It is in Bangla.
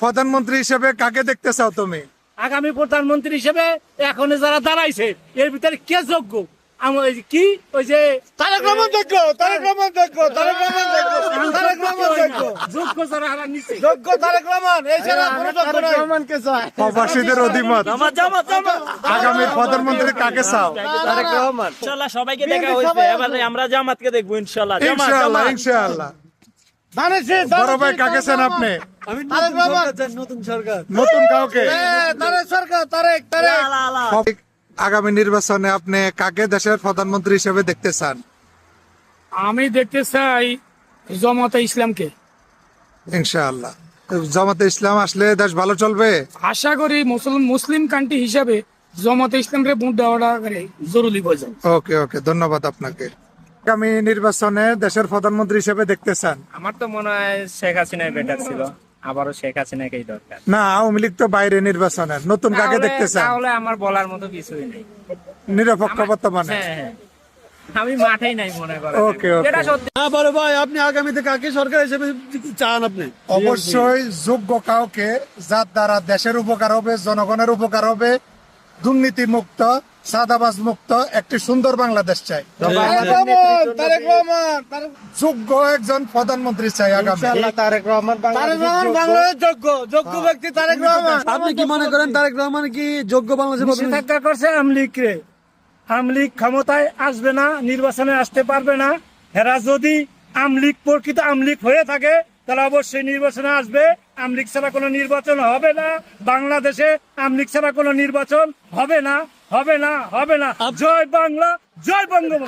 প্রধানমন্ত্রী হিসেবে কাকে দেখতে চাও তুমি? আগামী প্রধানমন্ত্রী হিসেবে এখন যারা দাঁড়াইছে এর ভিতরে কে যোগ্য? আমার কি ওই যে তারেক রহমান যোগ্য, তারেক রহমান যোগ্য, তারেক রহমান যোগ্য, তারেক রহমান যোগ্য, যোগ্য যারা হারা নিচ্ছে যোগ্য তারেক রহমান। এই ছাড়া কোনো যোগ্য নাই। প্রবাসীদের অধিমত আগামী প্রধানমন্ত্রী কাকে চাও? তারেক রহমান। ইনশাআল্লাহ সবাইকে দেখা হয়েছে, এবারে আমরা জামাতকে দেখবো ইনশাআল্লাহ। ইনশাআল্লাহ ইনশাআল্লাহ। বড় ভাই কাকে চান আপনি? তারেক রহমান। নতুন সরকার, নতুন কাউকে? তারেক সরকার, তারেক। আগামী নির্বাচনে আপনি কাকে দেশের প্রধানমন্ত্রী হিসেবে দেখতে চান? আমি দেখতে চাই জামাতে ইসলামকে। ইনশাআল্লাহ। জামাতে ইসলাম আসলে দেশ ভালো চলবে। আশা করি মুসলিম কান্ট্রি হিসাবে জামাতে ইসলামকে ভোট দেওয়াটা জরুরি প্রয়োজন। ওকে ওকে, ধন্যবাদ আপনাকে। আগামী নির্বাচনে দেশের প্রধানমন্ত্রী হিসেবে দেখতে চান? আমার তো মনে হয় শেখ হাসিনাই বেটার ছিল, আবারও শেখ হাসিনাকেই দরকার। না, আওয়ামী লীগ তো বাইরে নির্বাচনের, নতুন কাকে দেখতে চান? তাহলে আমার বলার মতো কিছুই নেই। নিরপেক্ষ বর্তমানে। হ্যাঁ, আমি মাঠেই নাই মনে করেন। ওকে ওকে। এটা সত্যি। হ্যাঁ বড় ভাই, আপনি আগামীতে কাকে সরকার হিসেবে চান? আপনি অবশ্যই যোগ্য কাউকে, যার দ্বারা দেশের উপকার হবে, জনগণের উপকার হবে, দুর্নীতি মুক্ত, সাদাবাজ মুক্ত একটি সুন্দর বাংলাদেশ চাই। তারেক রহমান, তারেক রহমান, যোগ্য একজন প্রধানমন্ত্রী চাই আগামী। তারেক রহমান বাংলাদেশ যোগ্য, যোগ্য ব্যক্তি তারেক রহমান। আপনি কি মনে করেন তারেক রহমান কি যোগ্য বাংলাদেশের প্রধানমন্ত্রী? নিষেধাজ্ঞা করছে আমলিগ ক্ষমতায় আসবে না, নির্বাচনে আসতে পারবে না। এরা যদি প্রকৃত আমলিগ হয়ে থাকে তাহলে অবশ্যই নির্বাচনে আসবে। আমলিগ ছাড়া কোনো নির্বাচন হবে না বাংলাদেশে। আমলিগ ছাড়া কোনো নির্বাচন হবে না, হবে না, হবে না। জয় বাংলা, জয় বঙ্গবন্ধু।